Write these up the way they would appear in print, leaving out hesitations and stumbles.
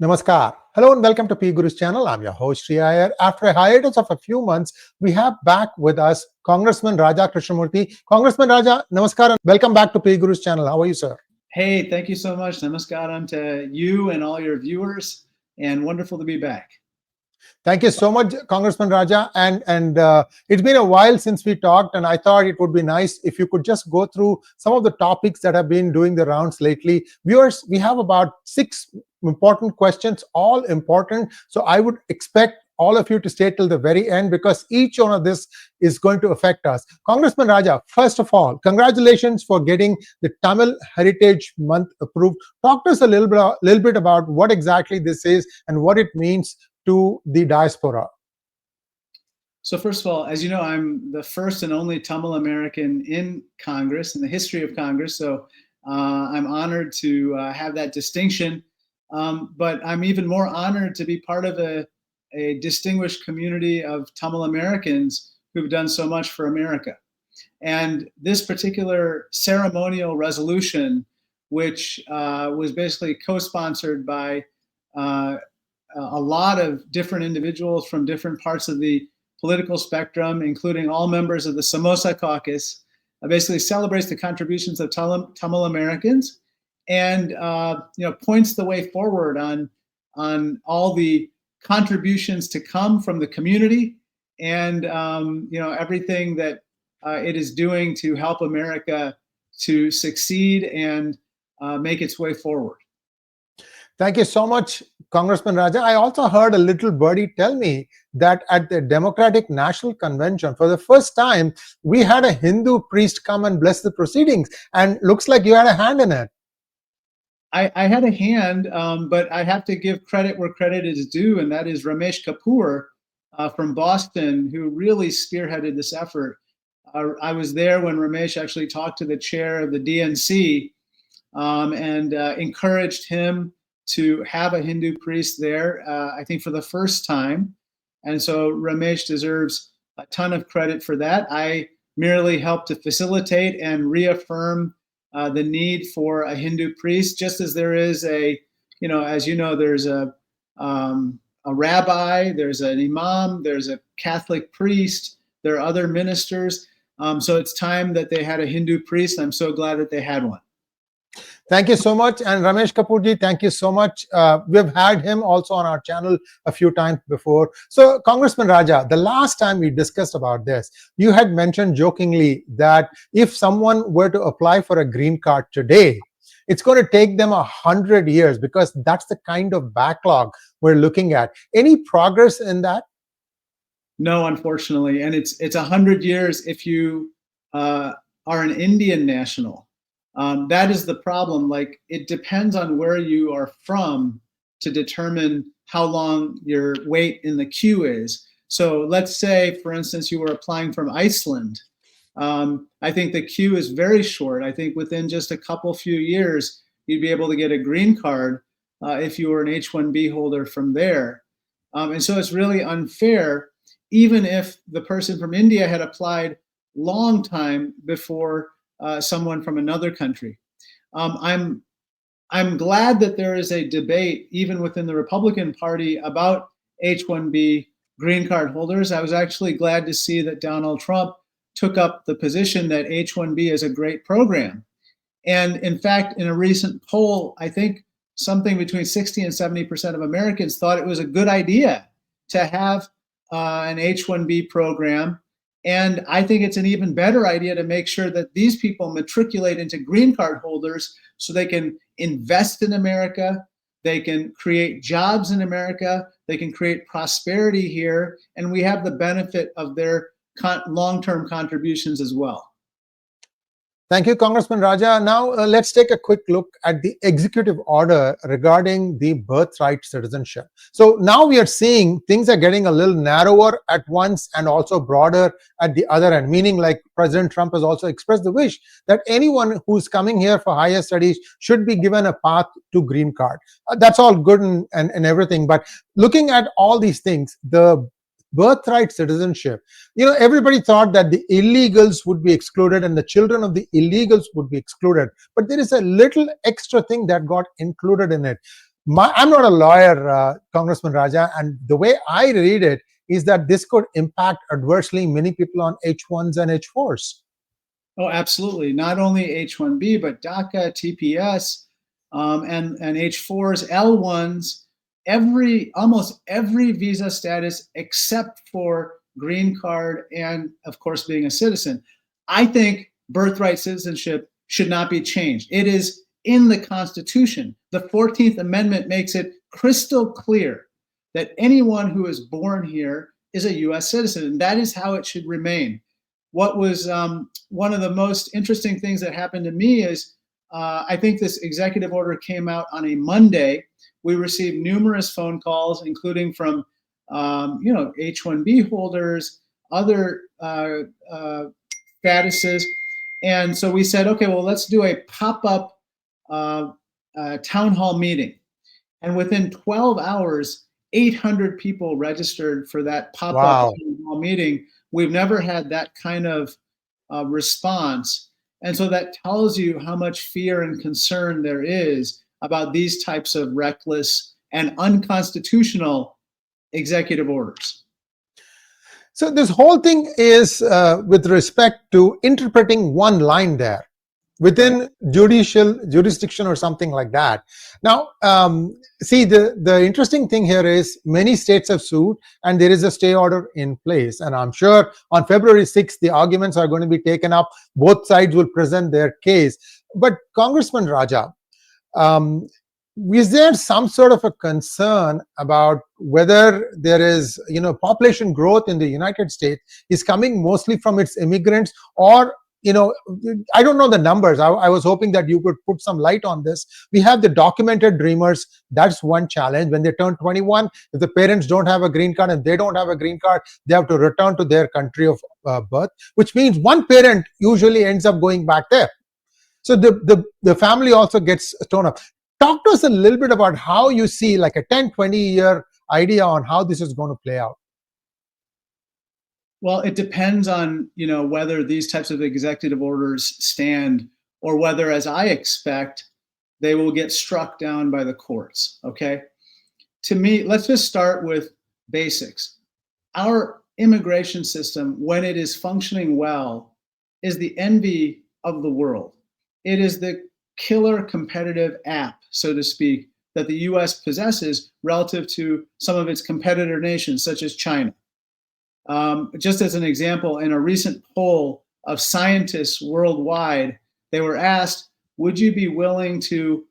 Namaskar. Hello and welcome to PGurus channel. I'm your host Sree Iyer. After a hiatus of a few months, we have back with us Congressman Raja Krishnamoorthi. Congressman Raja, namaskar and welcome back to PGurus channel. How are you, sir? Hey, thank you so much. Namaskaram to you and all your viewers, and wonderful to be back. Thank you so much, Congressman Raja. And it's been a while since we talked, and I thought it would be nice if you could just go through some of the topics that have been doing the rounds lately. Viewers, we have about 6 important questions, all important. So I would expect all of you to stay till the very end because each one of this is going to affect us. Congressman Raja, first of all, congratulations for getting the Tamil Heritage Month approved. Talk to us a little bit about what exactly this is and what it means to the diaspora. So first of all, as you know, I'm the first and only Tamil American in Congress, in the history of Congress. So I'm honored to have that distinction. But I'm even more honored to be part of a distinguished community of Tamil Americans who've done so much for America. And this particular ceremonial resolution, which was basically co-sponsored by a lot of different individuals from different parts of the political spectrum, including all members of the Samosa Caucus, basically celebrates the contributions of Tamil Americans and points the way forward on all the contributions to come from the community and everything that it is doing to help America to succeed and make its way forward. Thank you so much, Congressman Raja. I also heard a little birdie tell me that at the Democratic National Convention, for the first time, we had a Hindu priest come and bless the proceedings, and looks like you had a hand in it. I had a hand, but I have to give credit where credit is due, and that is Ramesh Kapur from Boston, who really spearheaded this effort. I was there when Ramesh actually talked to the chair of the DNC and encouraged him to have a Hindu priest there, I think for the first time. And so Ramesh deserves a ton of credit for that. I merely helped to facilitate and reaffirm the need for a Hindu priest, just as there is there's a rabbi, there's an imam, there's a Catholic priest, there are other ministers. So it's time that they had a Hindu priest. I'm so glad that they had one. Thank you so much. And Ramesh Kapurji, thank you so much. We've had him also on our channel a few times before. So Congressman Raja, the last time we discussed about this, you had mentioned jokingly that if someone were to apply for a green card today, it's going to take them 100 years because that's the kind of backlog we're looking at. Any progress in that? No, unfortunately. And it's 100 years if you are an Indian national. That is the problem. Like, it depends on where you are from to determine how long your wait in the queue is. So let's say, for instance, you were applying from Iceland. I think the queue is very short. I think within just a few years, you'd be able to get a green card if you were an H-1B holder from there. And so it's really unfair, even if the person from India had applied long time before someone from another country. I'm glad that there is a debate even within the Republican Party about H-1B green card holders. I was actually glad to see that Donald Trump took up the position that H-1B is a great program. And in fact, in a recent poll, I think something between 60 and 70% of Americans thought it was a good idea to have an H-1B program. And I think it's an even better idea to make sure that these people matriculate into green card holders so they can invest in America, they can create jobs in America, they can create prosperity here, and we have the benefit of their long-term contributions as well. Thank you, Congressman Raja. Now, let's take a quick look at the executive order regarding the birthright citizenship. So now we are seeing things are getting a little narrower at once and also broader at the other end, meaning like President Trump has also expressed the wish that anyone who's coming here for higher studies should be given a path to green card. That's all good and everything. But looking at all these things, the birthright citizenship, everybody thought that the illegals would be excluded and the children of the illegals would be excluded, but there is a little extra thing that got included in it. I'm not a lawyer, Congressman Raja, and the way I read it is that this could impact adversely many people on H1s and H4s. Oh, absolutely. Not only H-1B, but DACA, TPS, and H-4s, L-1s, almost every visa status except for green card and, of course, being a citizen. I think birthright citizenship should not be changed. It is in the Constitution. The 14th Amendment makes it crystal clear that anyone who is born here is a U.S. citizen, and that is how it should remain. What was one of the most interesting things that happened to me is I think this executive order came out on a Monday. We received numerous phone calls, including from H-1B holders, other statuses. And so we said, okay, well, let's do a pop-up town hall meeting. And within 12 hours, 800 people registered for that pop-up town hall meeting. We've never had that kind of response. And so that tells you how much fear and concern there is about these types of reckless and unconstitutional executive orders. So this whole thing is with respect to interpreting one line there within judicial jurisdiction or something like that. Now, see, the interesting thing here is many states have sued and there is a stay order in place. And I'm sure on February 6th, the arguments are going to be taken up. Both sides will present their case. But Congressman Raja, is there some sort of a concern about whether there is, population growth in the United States is coming mostly from its immigrants, or I don't know the numbers. I was hoping that you could put some light on this. We have the documented dreamers. That's one challenge. When they turn 21, if the parents don't have a green card and they don't have a green card, they have to return to their country of birth, which means one parent usually ends up going back there. So the family also gets torn up. Talk to us a little bit about how you see like a 10, 20-year idea on how this is going to play out. Well, it depends on, whether these types of executive orders stand or whether, as I expect, they will get struck down by the courts, okay? To me, let's just start with basics. Our immigration system, when it is functioning well, is the envy of the world. It is the killer competitive app, so to speak, that the US possesses relative to some of its competitor nations, such as China. Just as an example, in a recent poll of scientists worldwide, they were asked, would you be willing to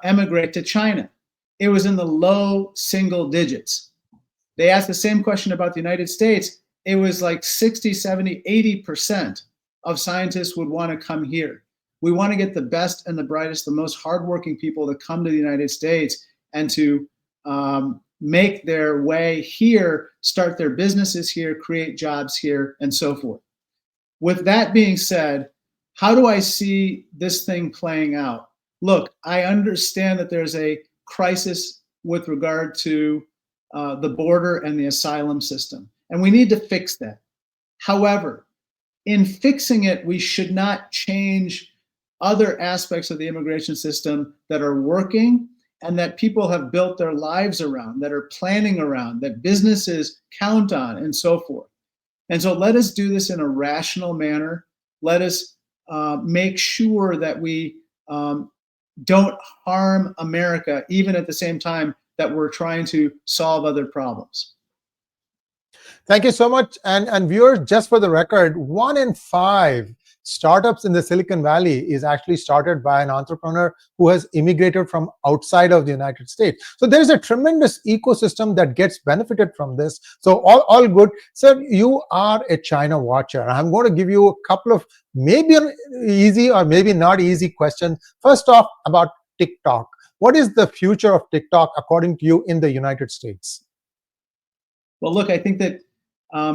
emigrate to China? It was in the low single digits. They asked the same question about the United States. It was like 60, 70, 80% of scientists would want to come here. We want to get the best and the brightest, the most hardworking people to come to the United States and to make their way here, start their businesses here, create jobs here, and so forth. With that being said, how do I see this thing playing out? Look, I understand that there's a crisis with regard to the border and the asylum system, and we need to fix that. However, in fixing it, we should not change other aspects of the immigration system that are working and that people have built their lives around, that are planning around, that businesses count on, and so forth. And so let us do this in a rational manner. Let us make sure that we don't harm America, even at the same time that we're trying to solve other problems. Thank you so much. And viewers, just for the record, 1 in 5 startups in the Silicon Valley is actually started by an entrepreneur who has immigrated from outside of the United States. So there's a tremendous ecosystem that gets benefited from this. So all good. Sir, you are a China watcher. I'm going to give you a couple of maybe easy or maybe not easy questions. First off, about TikTok. What is the future of TikTok according to you in the United States? Well, look, I think that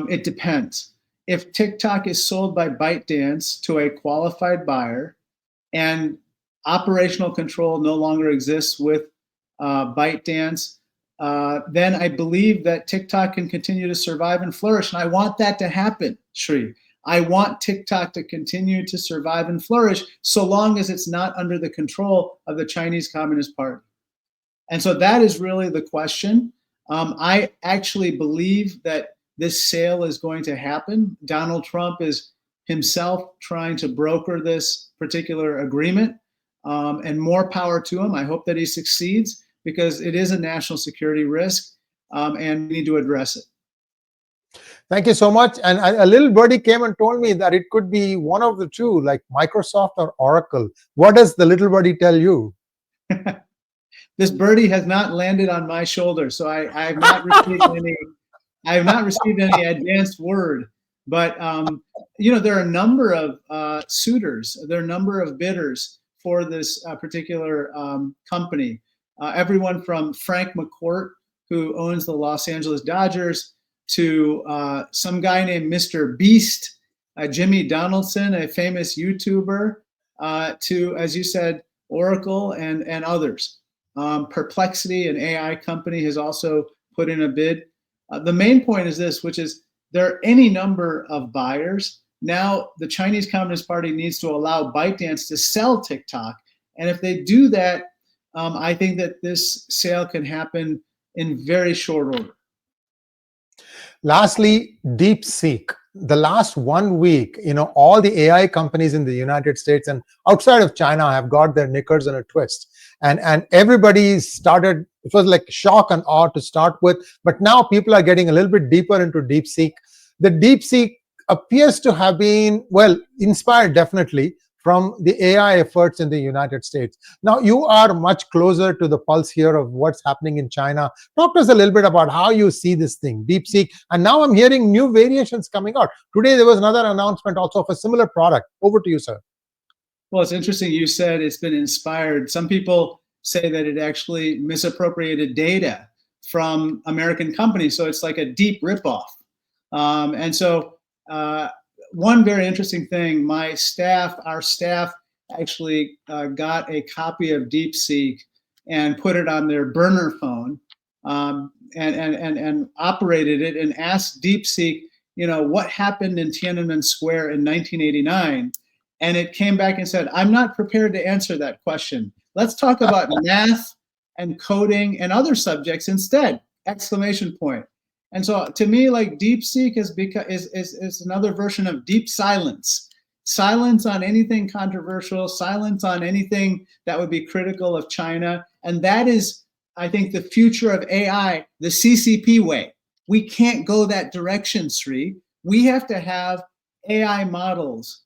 it depends. If TikTok is sold by ByteDance to a qualified buyer and operational control no longer exists with ByteDance, then I believe that TikTok can continue to survive and flourish. And I want that to happen, Sree. I want TikTok to continue to survive and flourish so long as it's not under the control of the Chinese Communist Party. And so that is really the question. I actually believe that this sale is going to happen. Donald Trump is himself trying to broker this particular agreement, and more power to him. I hope that he succeeds, because it is a national security risk, and we need to address it. Thank you so much. And a little birdie came and told me that it could be one of the two, like Microsoft or Oracle. What does the little birdie tell you? This birdie has not landed on my shoulder, so I have not received any. I have not received any advanced word. But you know, there are a number of suitors. There are a number of bidders for this particular company. Everyone from Frank McCourt, who owns the Los Angeles Dodgers, to some guy named Mr. Beast, Jimmy Donaldson, a famous YouTuber, to, as you said, Oracle and others. Perplexity, an AI company, has also put in a bid. The main point is this, which is there are any number of buyers. Now, the Chinese Communist Party needs to allow ByteDance to sell TikTok. And if they do that, I think that this sale can happen in very short order. Lastly, DeepSeek. The last 1 week, you know, all the AI companies in the United States and outside of China have got their knickers in a twist. And everybody started, it was like shock and awe to start with, but now people are getting a little bit deeper into DeepSeek. The DeepSeek appears to have been, well, inspired definitely from the AI efforts in the United States. Now, you are much closer to the pulse here of what's happening in China. Talk to us a little bit about how you see this thing, DeepSeek. And now I'm hearing new variations coming out. Today, there was another announcement also of a similar product. Over to you, sir. Well, it's interesting you said it's been inspired. Some people say that it actually misappropriated data from American companies, so it's like a deep ripoff. And so one very interesting thing, our staff actually got a copy of DeepSeek and put it on their burner phone, and operated it and asked DeepSeek, you know, what happened in Tiananmen Square in 1989? And it came back and said, I'm not prepared to answer that question. Let's talk about math and coding and other subjects instead, exclamation point. And so to me, like, DeepSeek is another version of deep silence. Silence on anything controversial, silence on anything that would be critical of China. And that is, I think, the future of AI, the CCP way. We can't go that direction, Sree. We have to have AI models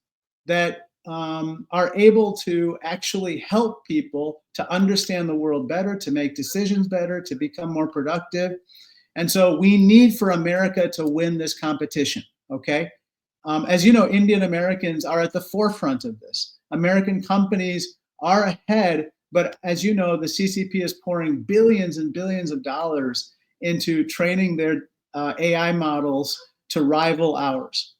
that are able to actually help people to understand the world better, to make decisions better, to become more productive. And so we need for America to win this competition, okay? As you know, Indian Americans are at the forefront of this. American companies are ahead, but as you know, the CCP is pouring billions and billions of dollars into training their AI models to rival ours.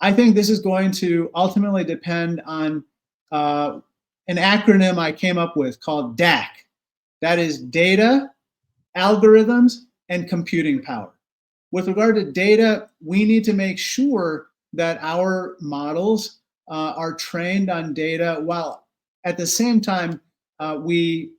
I think this is going to ultimately depend on an acronym I came up with called DAC. That is data, algorithms, and computing power. With regard to data, we need to make sure that our models are trained on data while at the same time we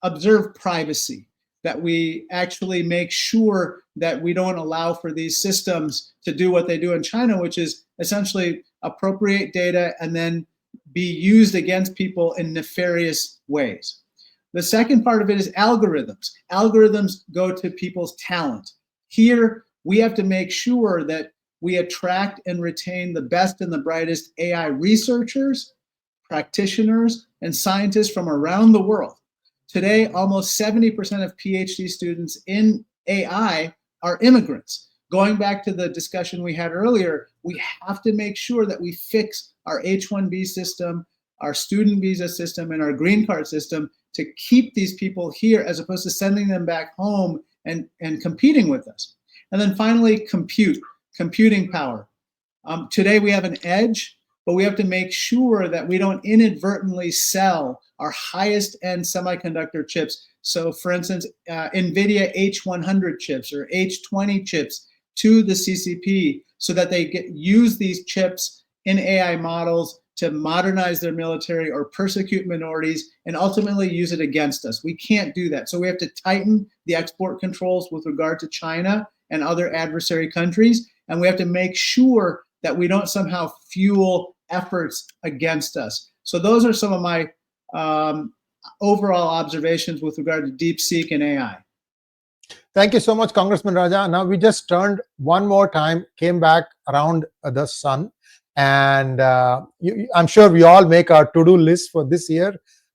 observe privacy, that we actually make sure that we don't allow for these systems to do what they do in China, which is essentially appropriate data and then be used against people in nefarious ways. The second part of it is algorithms. Algorithms go to people's talent. Here, we have to make sure that we attract and retain the best and the brightest AI researchers, practitioners, and scientists from around the world. Today, almost 70% of PhD students in AI are immigrants. Going back to the discussion we had earlier, we have to make sure that we fix our H-1B system, our student visa system, and our green card system to keep these people here as opposed to sending them back home and competing with us. And then finally, computing power. Today we have an edge, but we have to make sure that we don't inadvertently sell our highest end semiconductor chips. So for instance, NVIDIA H100 chips or H20 chips to the CCP so that they use these chips in AI models to modernize their military or persecute minorities and ultimately use it against us. We can't do that. So we have to tighten the export controls with regard to China and other adversary countries. And we have to make sure that we don't somehow fuel efforts against us. So those are some of my overall observations with regard to DeepSeek and AI. Thank you so much, Congressman Raja. Now we just turned one more time, came back around the sun. And I'm sure we all make our to-do list for this year.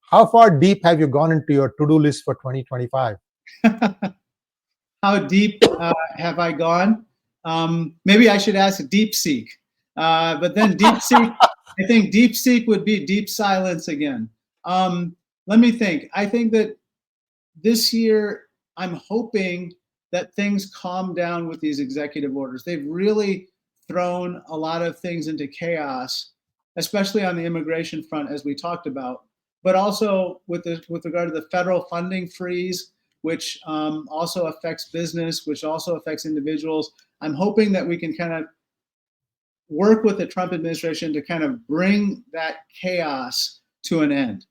How far deep have you gone into your to-do list for 2025? How deep have I gone? Maybe I should ask DeepSeek. But then DeepSeek, I think DeepSeek would be deep silence again. Let me think. I think that this year, I'm hoping that things calm down with these executive orders. They've really thrown a lot of things into chaos, especially on the immigration front, as we talked about, but also with regard to the federal funding freeze, which also affects business, which also affects individuals. I'm hoping that we can kind of work with the Trump administration to kind of bring that chaos to an end.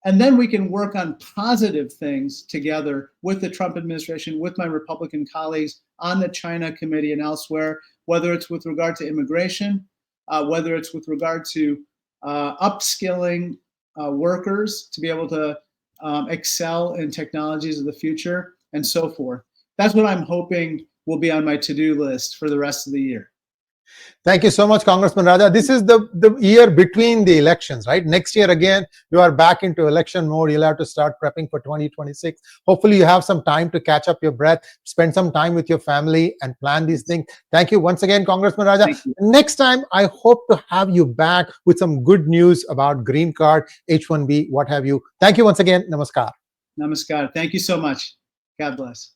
And then we can work on positive things together with the Trump administration, with my Republican colleagues on the China Committee and elsewhere, whether it's with regard to immigration, whether it's with regard to upskilling workers to be able to excel in technologies of the future, and so forth. That's what I'm hoping will be on my to-do list for the rest of the year. Thank you so much, Congressman Raja. This is the year between the elections, right? Next year, again, you are back into election mode. You'll have to start prepping for 2026. Hopefully, you have some time to catch up your breath, spend some time with your family, and plan these things. Thank you once again, Congressman Raja. Next time, I hope to have you back with some good news about green card, H-1B, what have you. Thank you once again. Namaskar. Namaskar. Thank you so much. God bless.